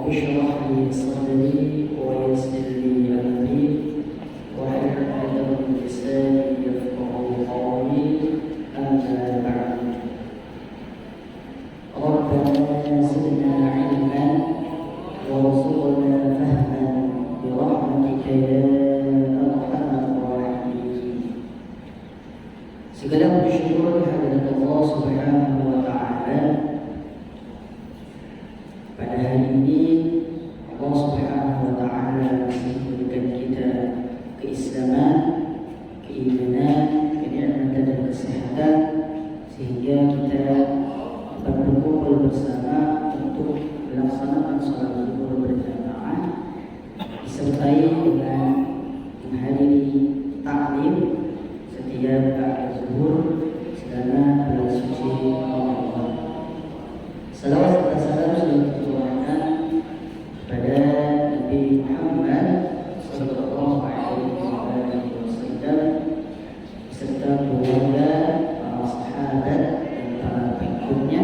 اشرح لي صدري ويسر لي أمري واحلل عقدة من لساني يفقهوا قولي أما بعد ربنا زدنا علما وارزقنا فهما برحمتك يا أرحم الراحمين. Segala puji syukur kehadirat Allah Subhanahu wa taala. Pada hari ini Allah Subhanahu wa taala masih memberikan kita keislaman, keimanan, kenikmatan dan kesehatan sehingga kita dapat berkumpul bersama untuk melaksanakan salat zuhur berjamaah disertai dengan menghadiri taklim setiap ba'da zuhur selama bulan suci Ramadan. Salawat dan salam selalu tercurahkan kepada Nabi Muhammad sallallahu alaihi wasallam beserta keluarga, para sahabat dan para pengikutnya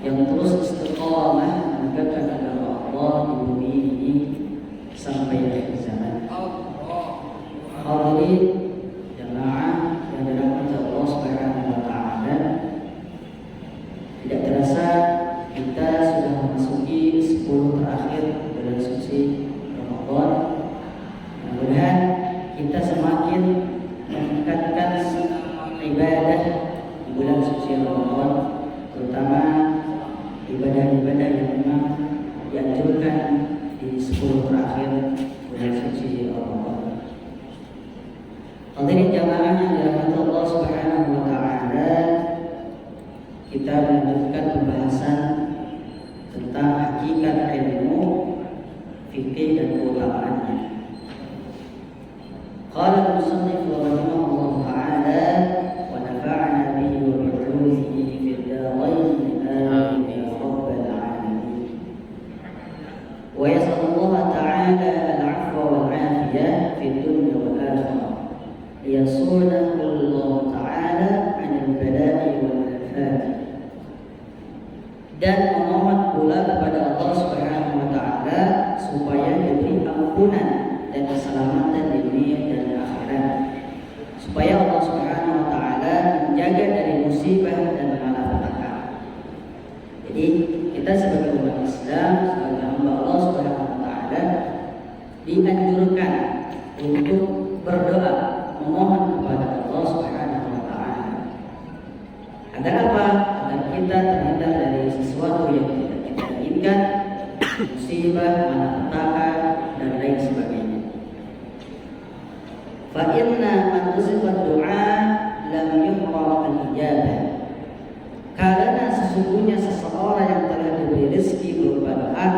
yang terus istiqamah menegakkan agama Allah di bumi ini sampai akhir zaman. Hadirin jamaah yang dirahmati Allah Subhanahu wa taala, tidak terasa kita sudah memasuki 10 terakhir bulan suci Ramadan. Mudah-mudahan kita semakin meningkatkan ibadah di bulan suci Ramadan, terutama ibadah-ibadah yang memang dianjurkan di 10 terakhir bulan suci Ramadan. Hadirin jamaah yang dirahmati Allah Subhanahu wa taala, kita melanjutkan pembahasan tentang hakikat ilmu fikih dan keulamaannya. Qala al-musannif rahimahullah taala wa nafa'ana bihi wa bi 'ulumihi fid darain amin ya rabbal alamin. Wa yasallallahu ta'ala al-'afwa wal 'afiyah fid dunya wal akhirah liyasunahu Allah ta'ala 'anil bala'i wal afat. Dan memohon pula kepada Allah Subhanahu wa taala supaya diberi ampunan dan keselamatan di dunia dan akhirat, supaya Allah Subhanahu wa taala menjaga dari musibah dan malapetaka. Jadi kita sebagai umat Islam, sebagai hamba Allah Subhanahu wa taala dianjurkan untuk berdoa, memohon kepada Allah Subhanahu wa taala. Agar apa? Agar kita terhindar dari sesuatu yang tidak kita inginkan, musibah, malapetaka dan lain sebagainya. Fa inna man usifa du'a lam yuhram al-ijabah. Karena sesungguhnya seseorang yang telah diberi rezeki berupa doa,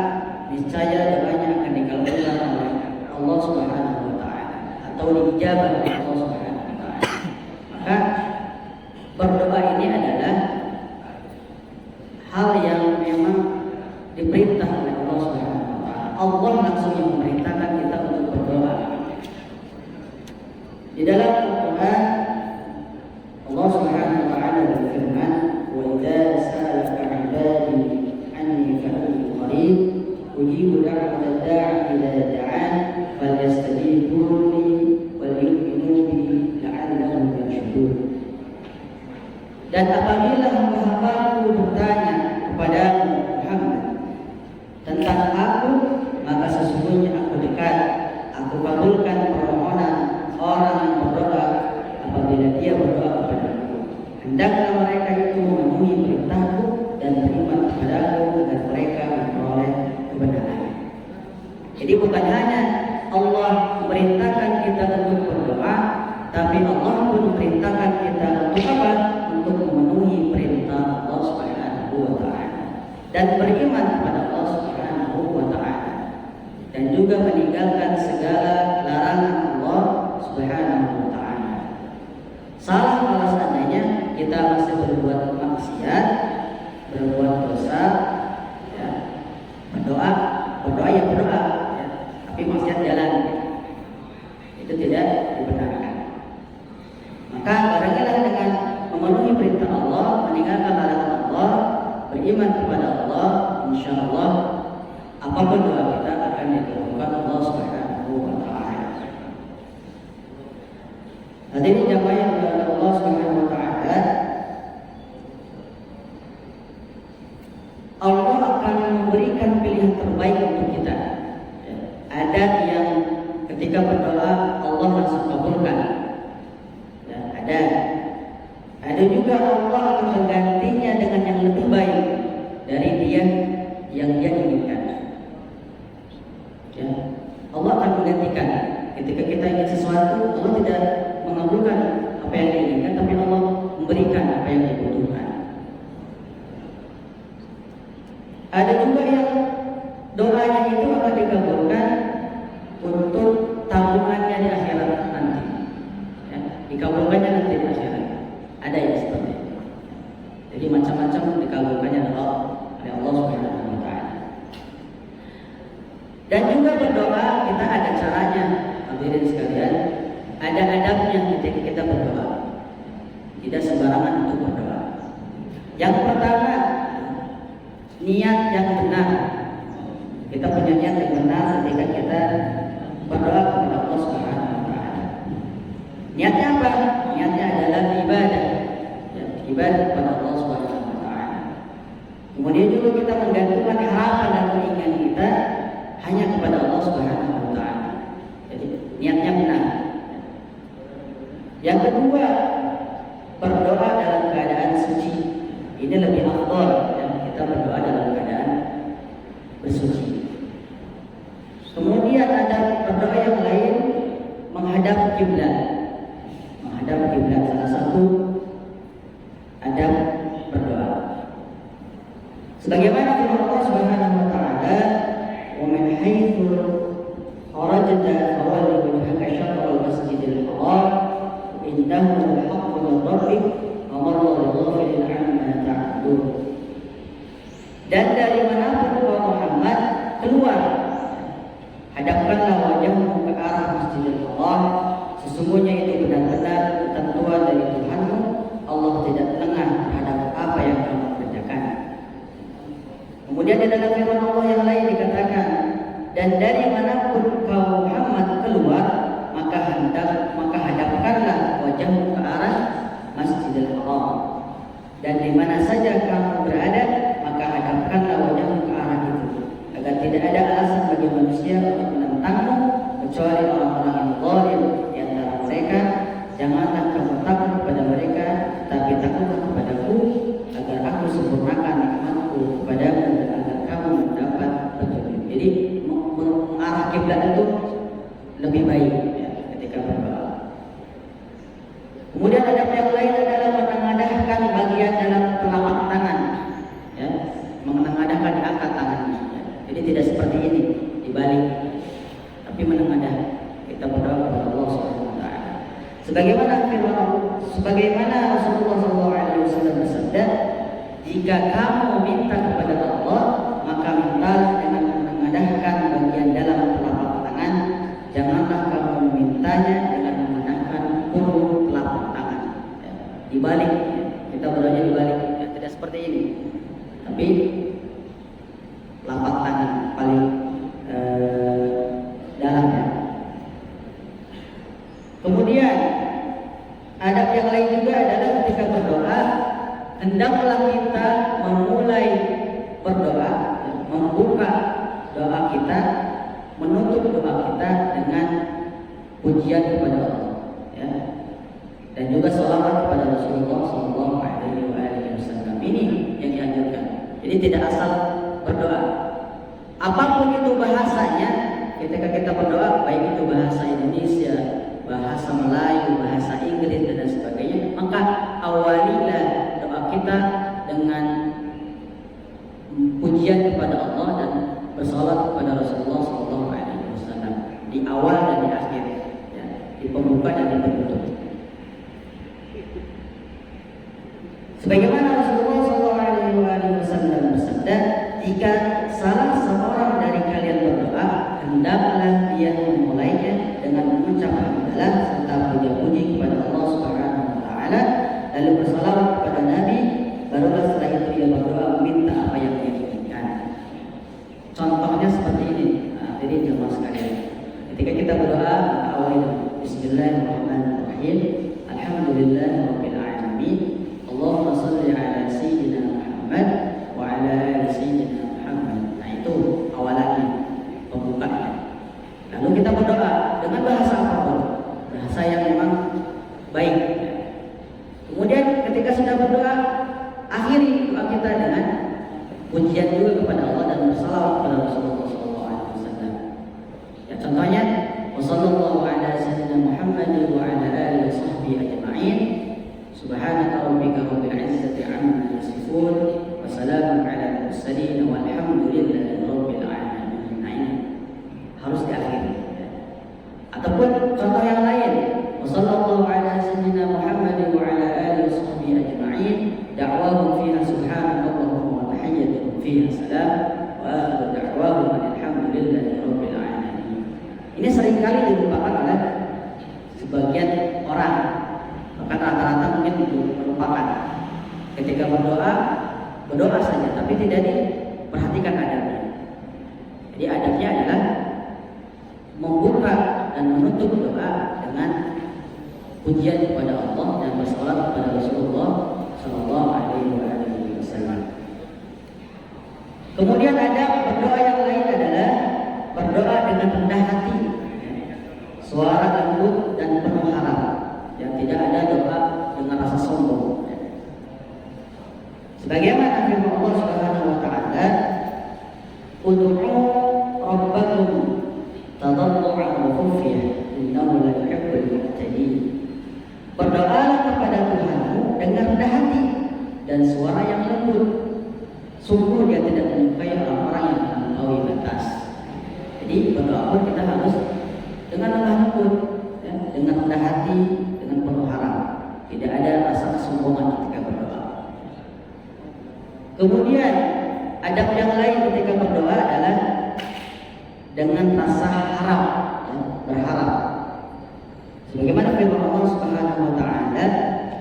niscaya doanya akan dikabulkan oleh Allah Subhanahu wa taala atau diijabah oleh Allah Subhanahu wa taala. Maka berdoa ini adalah hal yang memang diperintah oleh Allah Subhanahu wa taala. Allah langsung yang memerintahkan kita untuk berdoa. Di dalam Al-Qur'an Allah Subhanahu wa taala berfirman, "Wa idza sa'alaka 'ibadi anni fa inni qarib ujibu da'wata da'i idza da'an falyastajibu li wal yu'minu bi la'allahum yarshudun." Dan apabila hamba-hambaku bertanya kepadamu Muhammad tentang aku, maka sesungguhnya aku dekat, aku kabulkan permohonan orang yang berdoa apabila dia berdoa kepadaku. Hendaklah mereka itu memenuhi perintahku dan beriman kepadaku agar mereka memperoleh kebenaran. Jadi bukan hanya Allah memerintahkan kita untuk berdoa, tapi Allah pun memerintahkan kita untuk apa? Untuk memenuhi perintah Allah Subhanahu wa taala dan beriman kepada Allah Subhanahu wa taala, dan juga meninggalkan segala larangan Allah Subhanahu wa taala. Salah kalau seandainya kita masih berbuat maksiat, berbuat dosa, ya, berdoa ya berdoa, ya, tapi maksiat jalan, itu tidak dibenarkan. Maka barengilah dengan memenuhi perintah Allah, meninggalkan larangan Allah, beriman kepada Allah, insya Allah apapun doa kita akan dikabulkan Allah Subhanahu wa taala. Hadirin jamaah yang dimuliakan Allah Subhanahu wa taala, Allah akan memberikan pilihan terbaik untuk kita. Ada yang ketika berdoa Allah langsung kabulkan. Ada juga Allah akan menggantinya dengan yang lebih baik dari dia yang dia inginkan. Allah akan menggantikan. Ketika kita ingin sesuatu, Allah tidak mengabulkan apa yang diinginkan, tapi Allah memberikan apa yang dibutuhkan. Ada juga yang doanya itu akan dikabulkan untuk tabungannya di akhirat nanti. Dikabulkannya nanti di akhirat. Ada yang seperti itu. Jadi macam-macam dikabulkannya oleh Allah Subhanahu wa taala. Dan juga berdoa kita ada caranya, hadirin sekalian. Ada adabnya ketika kita berdoa. Tidak sembarangan untuk berdoa. Yang pertama, niat yang benar. Kita punya niat yang benar ketika kita berdoa kepada Allah Subhanahu wa taala. Niatnya apa? Niatnya adalah ibadah. Ibadah kepada Allah Subhanahu wa taala. Kemudian juga kita menggantungkan harapan dan keinginan kita hanya kepada Allah Subhanahu wa taala. Jadi niatnya benar. Yang kedua, berdoa dalam keadaan suci. Ini lebih afdal kita berdoa dalam keadaan bersuci. Kemudian ada berdoa yang lain menghadap kiblat. Menghadap kiblat salah satu adab berdoa. Sebagaimana firman Allah Subhanahu wa taala, "Wa min haitsu kharajta fawalli wajhaka shatral masjidil haram, innahu al-haqqu min rabbik, wa ma Allahu ghafilun 'amma ta'malun." Dan dari manapun kau Muhammad keluar, hadapkanlah wajahmu ke arah Masjidil Haram. Sesungguhnya itu benar-benar ketentuan dari Tuhanmu. Allah tidak lengah terhadap apa yang kamu kerjakan. Kemudian di dalam firman Allah yang lain dikatakan, dan dari manapun kau Muhammad keluar, maka hadapkanlah wajahmu ke arah Masjidil Haram. Dan di mana saja kamu berada, maka hadapkanlah wajahmu ke arah itu, agar tidak ada alasan bagi manusia untuk menentangmu kecuali orang-orang yang zalim di antara mereka. Janganlah kamu takut kepada mereka, tapi takutlah kepadaku, agar aku sempurnakan nikmatku kepadamu dan agar kamu mendapat petunjuk. Jadi mengarah kiblat itu lebih baik ketika berdoa. Kemudian adab yang lain adalah menengadahkan bagian dalam telapak tangan, menengadahkan di angkat tangannya. Jadi tidak seperti ini dibalik, tapi menengadah. Kita berdoa kepada Allah Subhanahu wa taala. Sebagaimana Rasulullah SAW bersabda, jika kamu meminta kepada Allah, maka mintalah dengan menengadahkan bagian dalam telapak tangan. Janganlah kamu memintanya dengan menengadahkan ujung telapak tangan. Dibalik, kita berdoanya dibalik. Tidak seperti ini, tapi telapak tangan paling dalamnya. Kemudian adab yang lain juga adalah ketika berdoa, hendaklah kita memulai berdoa, membuka doa kita, menutup doa kita dengan pujian kepada Allah, dan juga sholawat kepada Rasulullah SAW. Ini yang dianjurkan. Jadi tidak asal berdoa. Apapun itu bahasanya, ketika kita berdoa, baik itu bahasa Indonesia, bahasa Melayu, bahasa Inggris dan sebagainya, maka awalilah doa kita dengan pujian kepada Allah dan bersolat kepada Rasulullah SAW di awal dan di akhir, di pembuka dan di penutup. Sebagaimana Rasulullah SAW bersabda, jika salah seorang dari kalian berdoa, hendaklah dia memulainya dengan mengucap hamdalah serta puja-puji kepada Allah Subhanahu wa taala, lalu bersalawat kepada Nabi, barulah setelah itu dia berdoa meminta apa yang dia inginkan. Contohnya seperti ini. Nah, jadi jemaah sekalian, ketika kita berdoa awal Bismillahirrahmanirrahim, Alhamdulillahirabbil alamin, Allahumma shalli ala sayyidina Muhammad wa ala ali sayyidina Muhammad. Nah, itu awalannya, pembukanya. Lalu kita berdoa dengan bahasa apapun, bahasa yang memang baik. Kemudian ketika sudah berdoa, akhiri doa kita dengan pujian juga kepada Allah dan bersalawat kepada Rasulullah SAW. Ya, contohnya, Wassallallahu ala sayyidina Muhammad wa ala alihi wa sahbihi ajma'in. Subhanaka rabbika rabbil izzati amma yasifun, wa salamun ala mursalin walhamdulillahi rabbil alamin. Nah, ini harus diakhiri. Ataupun contoh yang lain, Wassallallahu ala sayyidina Muhammad wa ala alihi wa sahbihi ajma'in. Da'wahum fiha subhanakallahumma wa tahiyyatuhum fiha salam wa akhiru da'wahum alhamdulillahi rabbil alamin. Ini seringkali dilupakan oleh sebagian orang, bahkan rata-rata mungkin melupakan. Ketika berdoa saja, tapi tidak diperhatikan adabnya. Jadi adabnya adalah membuka dan menutup doa dengan pujian kepada Allah dan bersalawat kepada Rasulullah Sallallahu Alaihi Wasallam. Kemudian ada berdoa yang lain adalah berdoa dengan rendah hati, suara lembut dan penuh harap. Yang tidak ada doa dengan rasa sombong. Sebagaimana firman Allah Subhanahu Wa Taala, "Ud'u rabbakum tadarru'an wa khufyah, innahu la yuhibbul mu'tadin." Berdoalah kepada Tuhanmu dengan rendah hati dan suara yang lembut. Sungguh Dia tidak menyukai orang-orang yang melampaui batas. Jadi berdoa pun kita harus dengan lemah lembut, ya, dengan rendah hati, dengan penuh harap. Tidak ada rasa kesombongan ketika berdoa. Kemudian adab yang lain ketika berdoa adalah dengan rasa harap, ya, berharap. Sebagaimana firman Allah Subhanahu wa taala,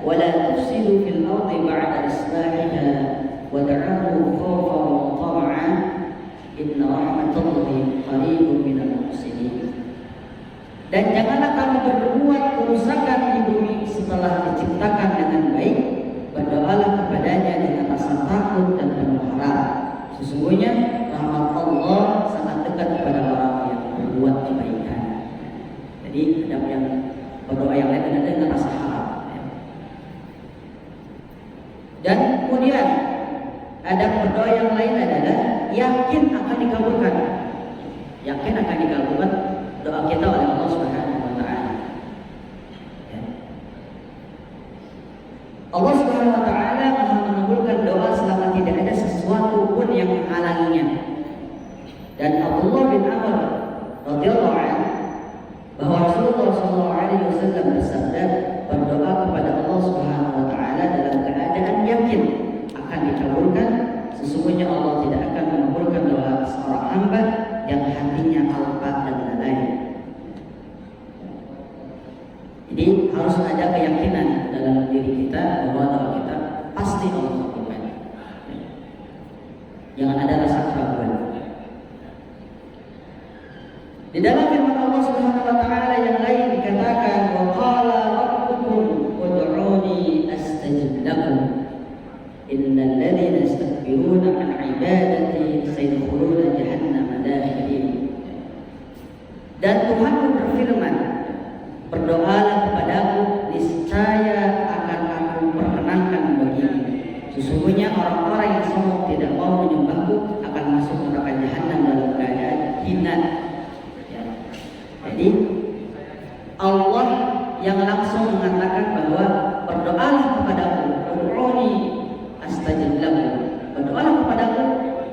"Wa la tufsidu fil ardi ba'da islahiha wa da'uhu khawfan wa tama'an inna rahmatallahi qaribun minal muhsinin." Dan janganlah kamu berbuat kerusakan di bumi setelah diciptakan dengan baik. Berdoalah kepadanya dengan rasa takut dan penuh harap. Sesungguhnya rahmat Allah sangat dekat kepada orang yang berbuat kebaikan. Jadi adab yang berdoa yang lain adalah dengan rasa harap. Dan kemudian adab berdoa yang lain adalah yakin akan dikabulkan. Yakin akan dikabulkan doa kita oleh Allah Subhanahu wa taala. Ya. Allah Subhanahu wa taala Maha mengabulkan doa selama tidak ada sesuatu pun yang menghalanginya. Dan Abdullah bin Amr radhiyallahu anhu bahwa Rasulullah sallallahu alaihi wasallam bersabda, berdoa kepada Allah Subhanahu wa taala dalam keadaan yakin akan dikabulkan. Sesungguhnya Allah tidak akan mengabulkan doa seorang hamba yang hatinya alpa dan lalai. Jadi harus ada keyakinan dalam diri kita bahwa doa kita pasti Allah kabulkan. Jangan ada rasa keraguan. Di dalam firman Allah Subhanahu wa taala yang lain dikatakan, "Wa qala rabbukum ud'uni astajib lakum. Innal ladzina yastakbiruna 'an 'ibadati sayadkhuluna jahannama dakhirin." Dan Tuhanmu berfirman, berdoalah kepadaku, niscaya akan aku perkenankan bagimu. Sesungguhnya orang-orang yang sombong tidak mau menyembahku akan masuk neraka jahanam dalam keadaan hina. Ya. Jadi Allah yang langsung mengatakan bahwa berdoalah kepadaku, ud'uni astajib lakum. Berdoalah kepadaku,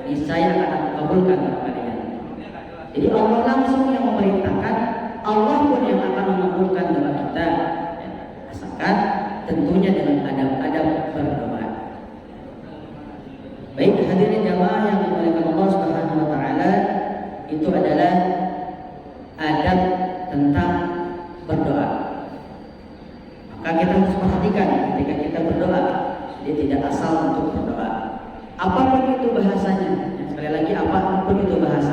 niscaya akan aku kabulkan doa kalian. Jadi Allah langsung yang memerintahkan, Allah pun yang akan mengabulkan doa kita, ya, asalkan tentunya dengan adab-adab berdoa. Baik hadirin jamaah yang dimuliakan Allah Subhanahu wa taala, itu adalah adab tentang berdoa. Maka kita harus perhatikan ketika kita berdoa, dia tidak asal untuk berdoa. Apapun itu bahasanya, sekali lagi apapun itu bahasanya.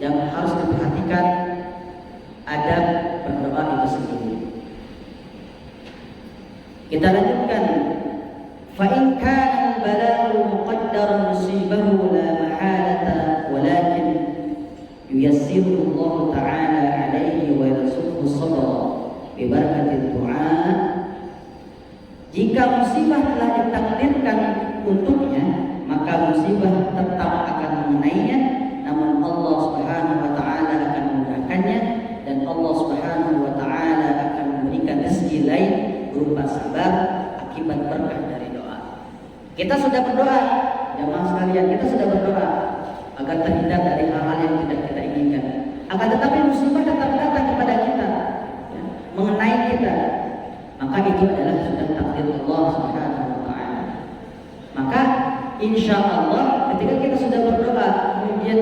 yang harus diperhatikan adab berdoa itu sendiri. Kita lanjutkan. Fa in kana al-bala'u muqaddaran musibahu la mahalata walakin yuyassiru Allah Ta'ala alaihi wa yarzuquhu sabra bi barakati du'a. Jika musibah telah ditakdirkan untuknya, maka musibah tetap akan mengenainya, namun Allah Subhanahu wa taala akan memudahkannya dan Allah Subhanahu wa taala akan memberikan rezeki lain berupa sabar akibat berkah dari doa. Kita sudah berdoa, jamaah sekalian, kita sudah berdoa agar terhindar dari hal-hal yang tidak kita inginkan. Akan tetapi musibah tetap datang kepada kita, ya, mengenai kita. Maka itu adalah sudah takdir Allah Subhanahu wa taala. Maka insya Allah ketika kita sudah berdoa kemudian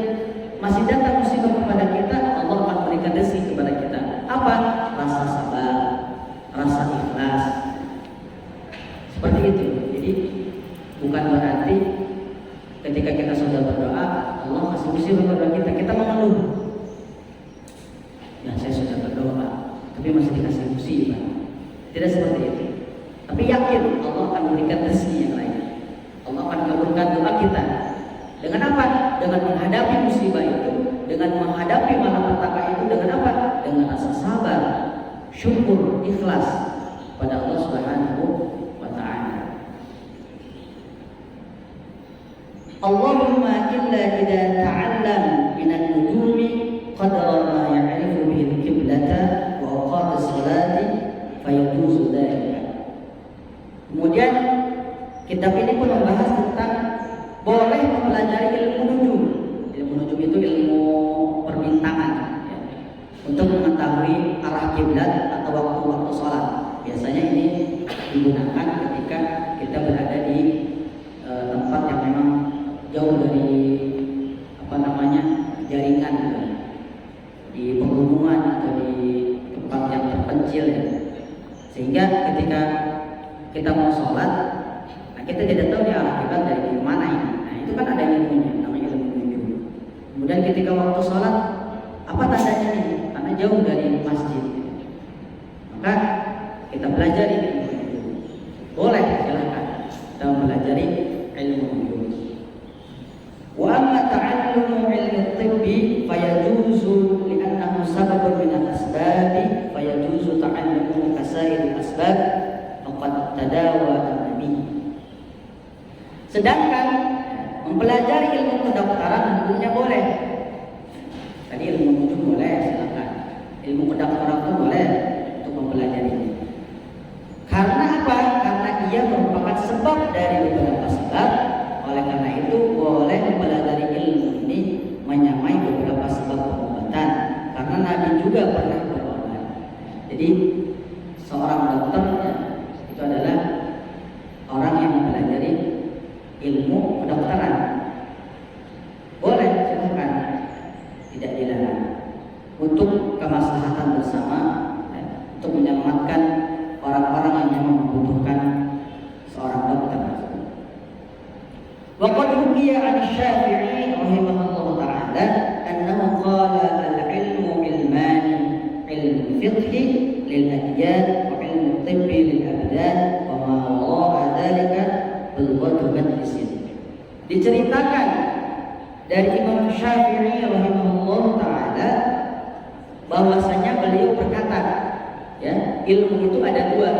masih datang musibah kepada kita, Allah akan berikan rezeki kepada kita. Apa? Rasa sabar, rasa ikhlas. Seperti itu. Jadi bukan berarti ketika kita sudah berdoa Allah kasih musibah kepada kita, kita mengeluh. Ya saya sudah berdoa tapi masih dikasih musibah. Tidak seperti itu. Tapi yakin Allah akan memberikan rezeki yang lain. Allah akan kabulkan doa kita. Dengan apa? Dengan menghadapi musibah itu, dengan menghadapi malapetaka itu, dengan apa? Dengan rasa sabar, syukur, ikhlas pada Allah Subhanahu wa taala. Allahumma illa idza ta'allam min an-nujumi qadra ma ya'rifu bihi al-qiblata wa awqat as-salati fayajuzu dzalika. Kemudian kitab ini pun membahas tentang boleh mempelajari ilmu nujum. Ilmu nujum itu ilmu perbintangan, ya, untuk mengetahui arah kiblat atau waktu-waktu sholat. Biasanya ini digunakan ketika kita berada di tempat yang memang jauh dari jaringan, di pegunungan atau di tempat yang terpencil, ya. Sehingga ketika kita mau sholat, nah kita tidak tahu di arah kiblat dari mana ini. Nah itu kan ada ilmunya, namanya ilmu nujum. Kemudian ketika waktu sholat, apa tandanya nih? Karena jauh dari masjid, maka kita pelajari ilmu nujum. Boleh, silakan kita mempelajari ilmu nujum. Wa amma ta'allumu ilmi tibbi fayajuzu li'annahu sababun min al-asbab fayajuzu ta'allumu kasair al-asbab faqad tadawa an-nabi. Sedangkan mempelajari ilmu kedokteran tentunya boleh. Tadi ilmu nujum boleh, silakan. Ilmu kedokteran itu boleh untuk mempelajarinya. Karena apa? Karena ia merupakan sebab dari beberapa sebab. Oleh karena itu boleh mempelajari ilmu ini menyamai beberapa sebab pengobatan. Karena Nabi juga pernah berobat. Jadi seorang dokter, ya, itu adalah orang yang mempelajari ilmu kedokteran. Boleh, silakan, tidak dilarang. Untuk kemaslahatan bersama, ya, untuk menyelamatkan orang-orang yang memang membutuhkan seorang dokter. Waqad hukiya 'an Syafi'i rahimahullah ta'ala annahu qala al-'ilmu ilmani, ilmu fiqhi lil adyan wa ilmu tibbi lil abdan wa ma wara'a dzalika bilghatu majlisin. Diceritakan dari Imam Syafi'i rahimahullah ta'ala bahwasanya beliau berkata, ya, ilmu itu ada dua.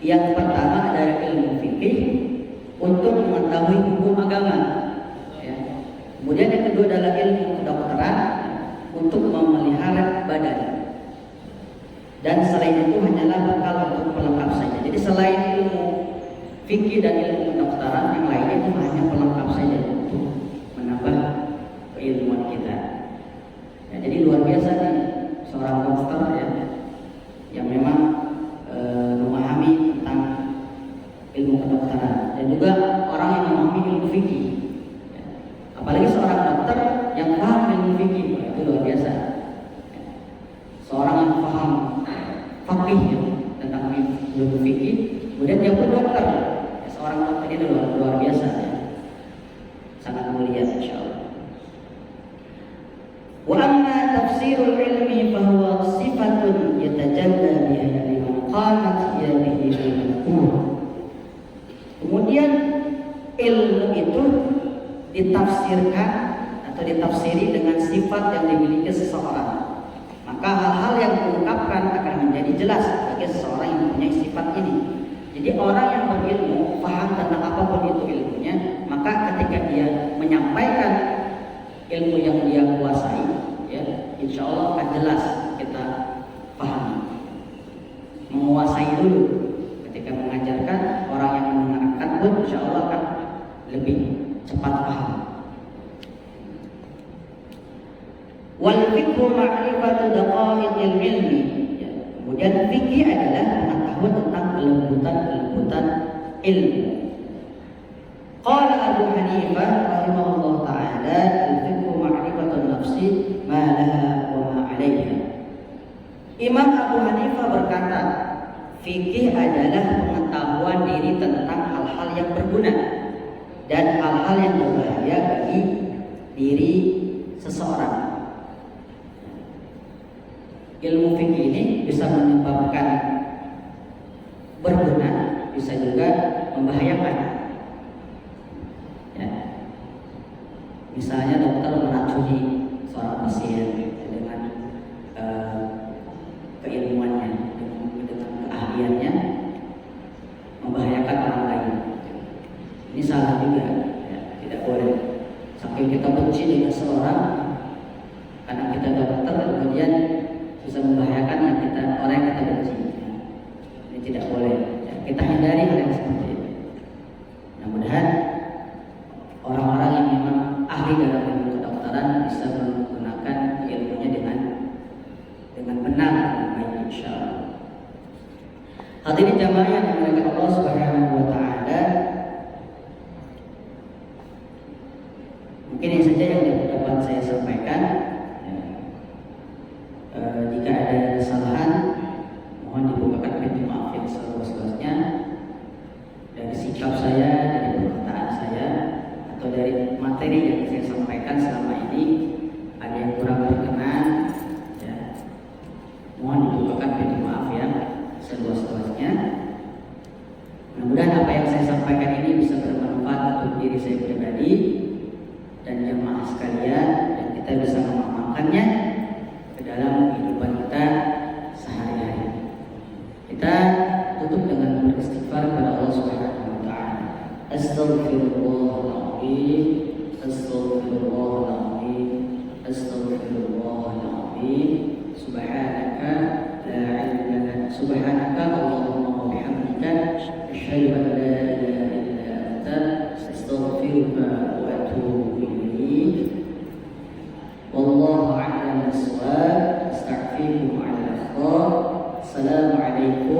Yang pertama adalah ilmu fikih untuk mengetahui hukum agama, ya. Kemudian yang kedua adalah ilmu kedokteran untuk memelihara badan. Dan selain itu hanyalah bekal untuk pelengkap saja. Jadi selain ilmu fikih dan ilmu kedokteran, yang lainnya itu hanya pelengkap saja untuk menambah keilmuan kita. Ya, jadi luar biasa nih seorang dokter, ya, yang memang memahami tentang ilmu kedokteran dan juga orang yang memahami ilmu fikih. Ya, apalagi seorang dokter yang paham ilmu fikih, itu luar biasa. Ya, seorang yang paham fakih, ya, tentang ilmu fikih, kemudian dia pun dokter. Ya, seorang dokter itu luar biasa, ya. Sangat mulia, insyaallah. tafsirul ilmi fahuwa sifatun yatajalla biha liman qamat yadihi bil. Kemudian ilmu itu ditafsirkan atau ditafsiri dengan sifat yang dimiliki seseorang. Maka hal-hal yang diungkapkan akan menjadi jelas bagi seseorang yang mempunyai sifat ini. Jadi orang yang berilmu, paham tentang apapun itu ilmunya, maka ketika dia menyampaikan ilmu yang dia kuasai, ya, insya Allah akan jelas kita pahami. Menguasai dulu. Ketika mengajarkan, orang yang mendengarkan pun insya Allah akan lebih cepat paham. Wal fikhu ma'rifatu daqaiqil ilmi. Ya, kemudian fikih adalah pengetahuan tentang kelembutan ilmu. Qala Abu Hanifah rahimahullah ta'ala, al-fikhu ma'rifatun nafsi ma laha wa ma 'alaiha. Imam Abu Hanifah berkata, fikih adalah pengetahuan diri tentang hal-hal yang berguna dan hal-hal yang berbahaya bagi diri seseorang. Ilmu fikih ini bisa menyebabkan berguna, bisa juga membahayakan. Ya. Misalnya dokter meracuni seorang pasien dengan keilmuannya, dengan keahliannya, membahayakan orang lain. Ini salah juga, ya, tidak boleh. Saking kita benci dengan seorang, karena kita dokter, kemudian bisa membahayakan orang yang kita benci. Ini tidak boleh. Ya, kita hindari hal yang seperti itu. Mudah-mudahan orang-orang yang memang ahli dalam ilmu kedokteran bisa menggunakan ilmunya dengan benar dan baik, insya Allah. Hadirin jamaah yang dimuliakan Allah Subhanahu wa Ta'ala, mungkin ini saja yang dapat saya sampaikan. Jika ada kesalahan, mohon dibukakan pintu maaf yang seluas-luasnya dari sikap saya, dari perkataan saya, atau dari materi yang saya sampaikan selama ini. Ada yang kurang berkenan, ya, mohon dibukakan pintu maaf yang seluas-luasnya. Mudah-mudahan apa yang saya sampaikan ini bisa bermanfaat untuk diri saya pribadi dan jemaah sekalian, dan kita bisa mengamalkannya dalam kehidupan kita sehari-hari. Kita tutup dengan beristighfar kepada Allah Subhanahu wa Ta'ala. Astaghfirullahaladzim, astaghfirullahaladzim, astaghfirullahaladzim. Subhanaka la ilma lana, subhanaka Allahumma wa bihamdika, asyhadu an la ilaha illa anta, astaghfiruka wa atubu ilaik. Wallahu a'lam bissawab. Astagfirullahaladzim. Assalamualaikum